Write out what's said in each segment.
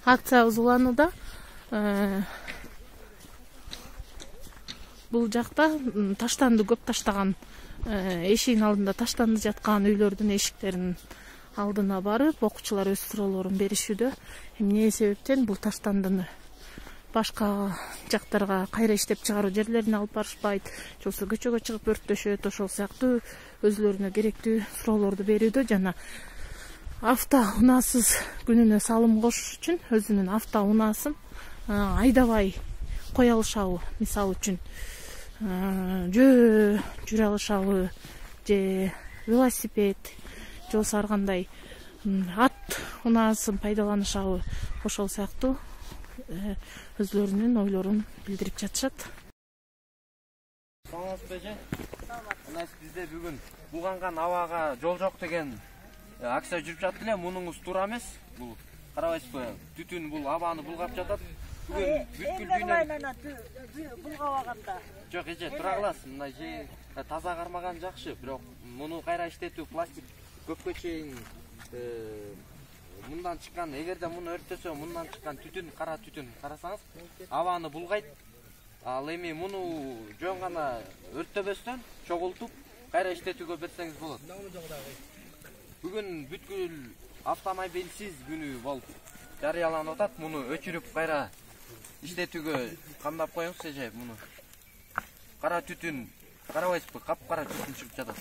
акциябыз уланууда. Бул жакта таштанды көп таштаган, эшигин алдында таштанды жаткан үйлөрдүн эшиктеринин алдына барып, окуучулар өз суроолорун беришүүдө. Эмне себептен бул таштандыны башка жактарга кайра иштеп чыгаруу жерлерине алып барышпайт, же болбосо көчөгө чыгып өрттөшөт, ошол сыяктуу өзүлөрүнө керектүү суроолорду берүүдө жана автоунаасыз күнүнө салым кошуш үчүн өзүнүн автоунаасын айдабай кое алышабы, мисалы үчүн жөө жүрө алышабы, же велосипед, же болбосо ар кандай ат унаасын пайдаланышабы, ошол сыяктуу өзлөрүнүн ойлорун билдирип жатышат. Саламатсызбы эже? Бизде бүгүн булганган абага жол жок деген акция жүрүп жатты эле. Мунуңуз туура эмес. Бул карабайсызбы? Түтүн бул абаны булгап жатат. Бүгүн бүткүл дүйнө булгабаганда. Жок эже, тура каласыз. Мындай же таза кармаган жакшы, бирок муну кайра иштетүү пластик көпкө чейин мындан чыккан, эгерде муну өрттөсө мындан чыккан түтүн, кара түтүн карасаңыз, абаны булгайт. Ал эми муну жөн гана өрттөбөстөн чогултуп кайра иштетүүгө берсеңиз болот. Бүгүн бүткүл автомобилсиз күнү болуп жарыяланып атат. Муну өчүрүп кайра иштетүүгө камдап коюңуз эже. Муну кара түтүн, карабайсызбы, капкара түтүн чыгып жатат.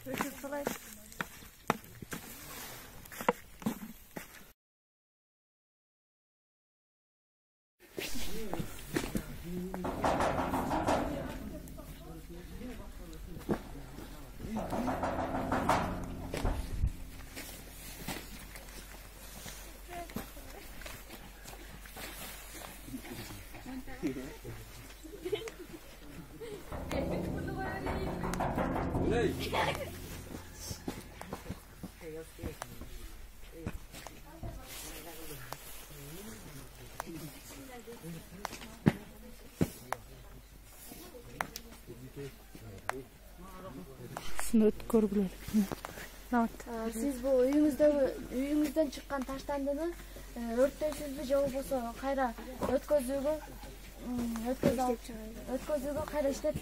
Өчүрүп салайын. Көргүлөр. Сиз бул үйүңүздөн чыккан таштандыны өрттөйсүзбү, же болбосо кайра өткөзүүгө кайра иштеп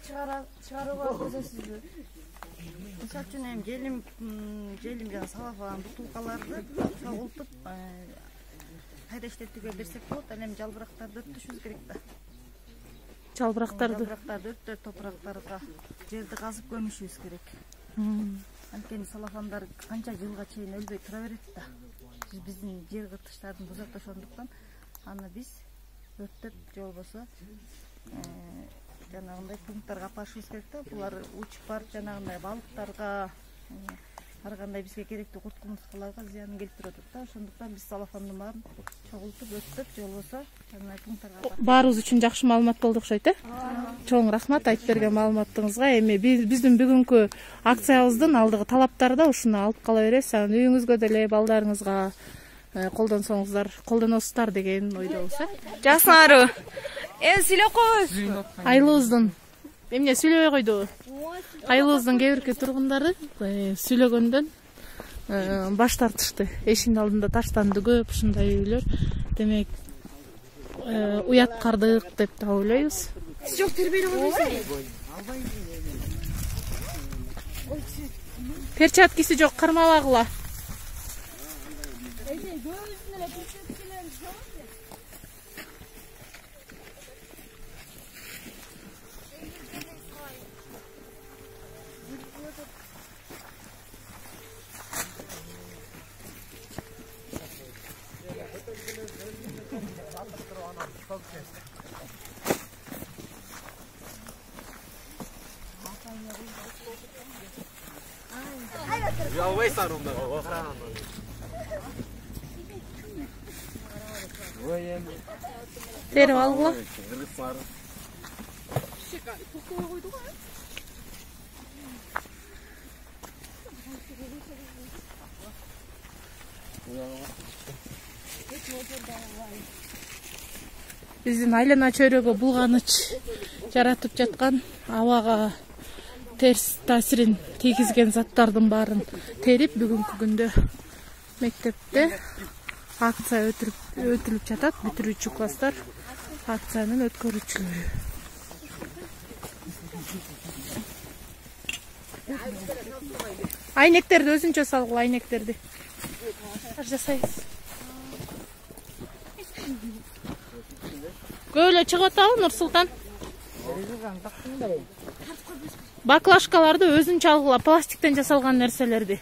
чыгарууга өткөзөсүзбү? Мисалы үчүн эми желим жана салафан бутулкаларды чогултуп кайра иштетүүгө берсек болот. Ал эми жалбырактарды өрттөшүбүз керек да. Жалбырактарды өрттөп топурактарга жерди казып көмүшүбүз керек. Анткени салафандар канча жылга чейин өлбөй тура берет да. Биздин жер кыртыштардын бузат ошондуктан аны биз өрттөп же болбосо жанагындай пункттарга алып барышыбыз керек да. Булар учуп барып жанагындай балыктарга, ар кандай бизге керектүү курт кумурскаларга зыянын келтирип атат да. Ошондуктан биз салафандын баарын чогултуп өрттөп же болбосо жанагындай пункттарга. Баарыбыз үчүн жакшы маалымат болду окшойт, Чоң рахмат айтып берген маалыматыңызга. Эми биздин бүгүнкү акциябыздын алдыгы талаптары да ушуну алып кала беребиз. Анан үйүңүзгө деле балдарыңызга колдоносуздар деген ойдобуз. Жакшылары. Сүйлөп коебуз. Айылыбыздын эмне сүйлөбөй койду? Айылыбыздын кээ-бирки тургундары сүйлөгөндөн баш тартышты. Эшиктин алдында таштанды көп ушундай үйлөр. Демек, уят кардык деп да ойлойбуз. Жок, тербелип койбойсуңбу? Перчаткиси жок, кармабагыла. Жалбайсың онда, охрана. Терип алгыла. Биздин айлана чөйрөгө булганыч жаратып жаткан, абага терс таасирин тийгизген заттардын баарын терип, бүгүнкү күндө мектепте акция өтүлүп жатат. Бүтүрүүчү класстар акциянын өткөрүүчүлөрү. Айнектерди өзүнчө салгыла, айнектерди. Жасайбыз. Көйлө чыгып атабы Нурсултан? Баклажкаларды өзүнчө алгыла, пластиктен жасалган нерселерди.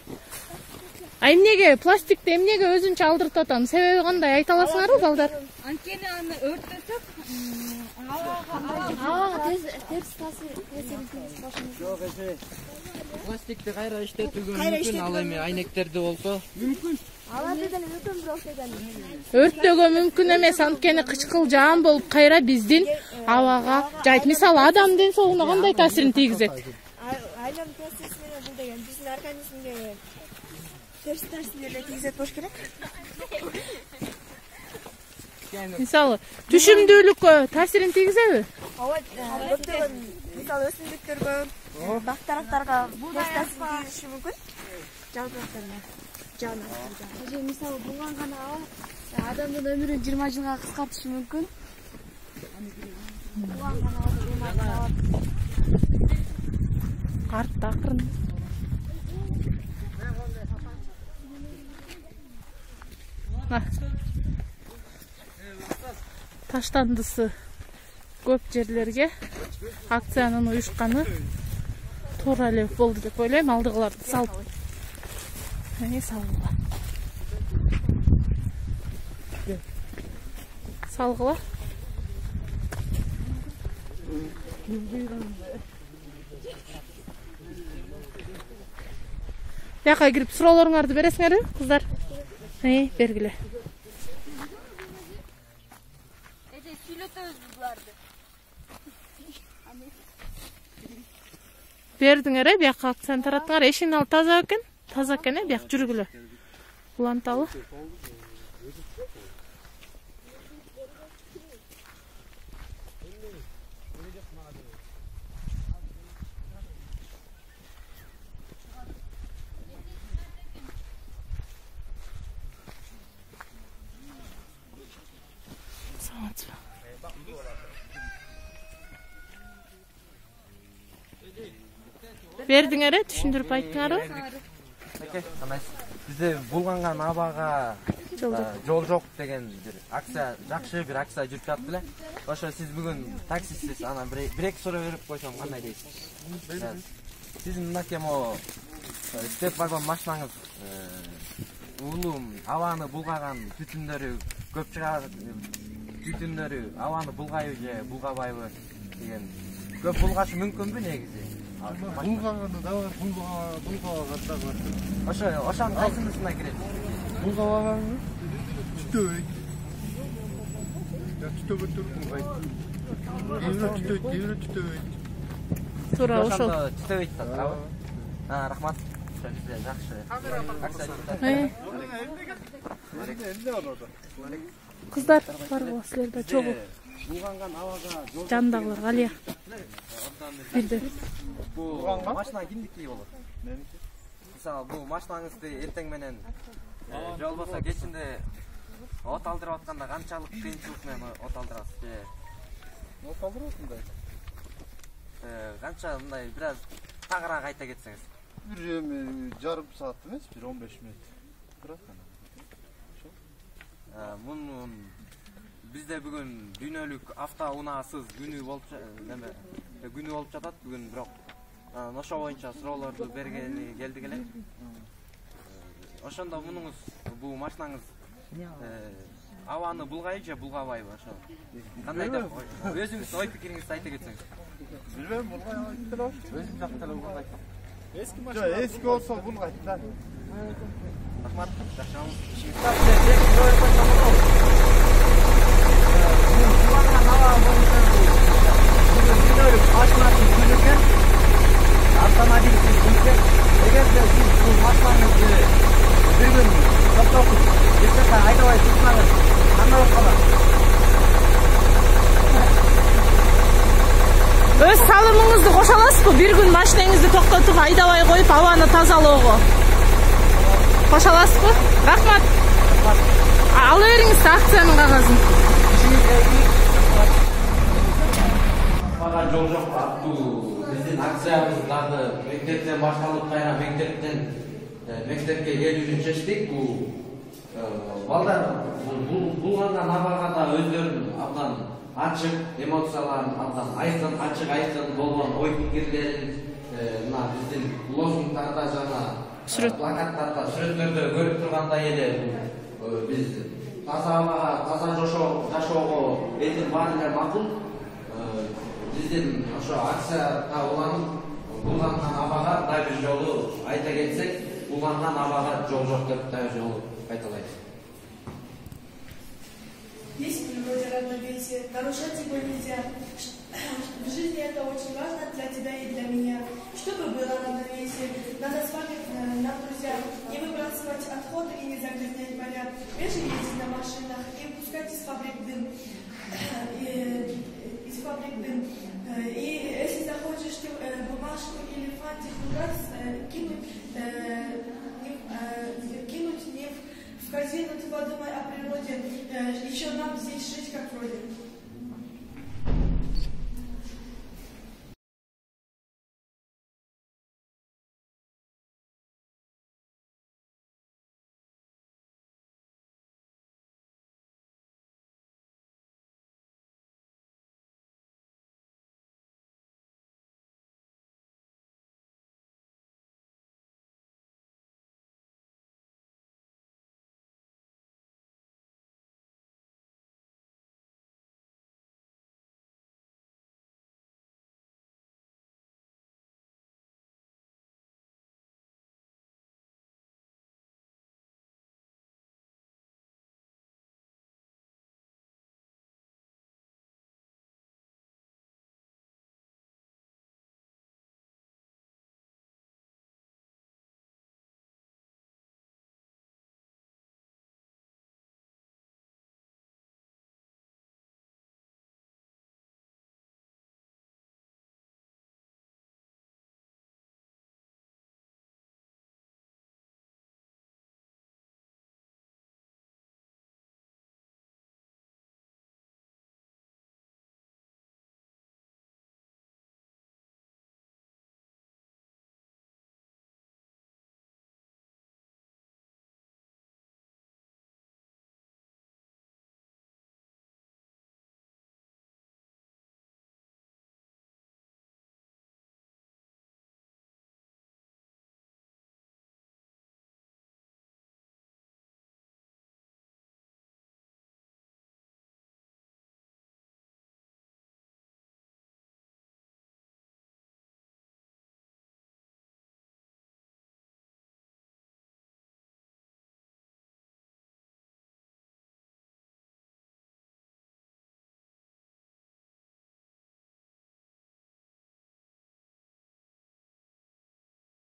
Эмнеге пластикти эмнеге өзүнчө алдыртып атам? Себеби кандай? Айта аласыңарбы, балдар? Анткени аны өрттөсөк, терс таасир Жок, пластикти кайра иштетүүгө мүмкүн, ал эми айнектерди болсо мүмкүн. алардын өтөн бирок деген. Өрттөгө мүмкүн эмес, анткени кычкыл жаан болуп кайра биздин абага жайт. Мисалы адам ден соолугуна кандай таасирин тийгизет? Айлам пластикасы менен бул деген биздин организмге терс таасирлерди тийгизет болуш керек. Мисалы, түшүмдүүлүккө таасирин тийгизеби? Ооба, көптөгөн мисалы өсүмдүктөргө, бактарактарга терс таасир тийгизиши мүмкүн. Жалпылыктарына. Же мисалы булганган аба адамдын өмүрүн 20 жылга кыскартышы мүмкүн. Булганган аба Артта акырын. Таштандысы көп жерлерге акциянын уюшканы туура эле болду деп ойлойм. Алдыгыларды салып. Салгыла. Салгыла. Бияка кирип суроолоруңарды бересиңерби, кыздар? Бергиле. сүйлөтөбүз буларды. Бердиңер, бияка акцияны тараттыңар. Эшигин алып таза экен. Таза экен, бияк жүргүлө. Уланталы. Бердиңер, түшүндүрүп айттыңарбы? Бизде булганган абага жол жок деген бир акция, жакшы бир акция жүрүп жатты эле. Ошо сиз бүгүн таксистсиз, анан бир-эки суроо берип койсом кандай дейсиз? Сиздин мынакей степ вагон машинаңыз улуу абаны булгаган түтүндөрү көп чыгат, түтүндөрү абаны булгайбы же булгабайбы деген көп булгашы мүмкүнбү негизи? Булгаганы да бар, булгабаган да бар. Ошонун кайсынысына кирет? Булгабаганы түтөбөйт. Түтөбөйт булгайт. Кийинирээк түтөбөйт. Туура ошол. Түтөбөйт да, туурабы? Рахмат. Бизде жакшы. Кыздар, баргыла силерде чогуу. Булганган абага жол Жандагылар Галия. Бирде. Бул машина кимдики болот? Меники. Мисалы, бул машинаңызды эртең менен же болбосо кечинде от алдырып атканда канчалык кыйынчылык менен от алдырасыз же? От алдырасың да. Канча мындай бир аз тагыраак айта кетсеңиз. Бир жарым саат эмес, бир 15 минут. Турат ана. Мунун бизде бүгүн дүйнөлүк автоунаасыз күнү болуп жатат бүгүн, бирок ошо боюнча суроолорду бергени келдик эле. Ошондо мунуңуз бул машинаңыз абаны булгайбы же булгабайбы ошо? Кандай деп өзүңүздүн ой пикириңизди айта кетсеңиз. Билбейм, булгайт эле. Өзүм жакта эле булгайт. Эски машина. Жок, эски болсо булгайт да. Рахмат, жакшы. Автомобиль эгер сиз бул машинаңызды бир күн токтотуп, эч айдабай турсаңыз, кандай болуп калат? Өз салымыңызды кошо аласызбы? Бир күн машинаңызды токтотуп, айдабай коюп, абаны тазалоого. Кошо аласызбы? Рахмат. Ала бериңиз акциянын кагазын. Мага жол жок аттуу биздин акциябыз дагы мектептен башталып кайра мектепке келүүнү чечтик. Балдар булганган абага да өздөрүнүн абдан ачык эмоцияларын, абдан ачык болгон ой пикирлерин мына биздин лозунгдарда жана плакаттарда, сүрөттөрдө көрүп тургандай эле биз таза абага, таза жашоого элдин баары эле макул. Биздин ошо акцияга уланып булганган абага дагы бир жолу айта кетсек, булганган абага жол жок деп дагы жолу кайталайбыз. Есть в природе равновесие, нарушать его нельзя. В жизни это очень важно для тебя и для меня. Чтобы было равновесие, надо с вами, нам, друзья, не выбрасывать отходы и не загрязнять моря. Реже ездить на машинах и пускать из фабрик дым. И если захочешь бумажку или фантик кинуть не в корзину, ты подумай о природе. Еще нам здесь жить как вроде.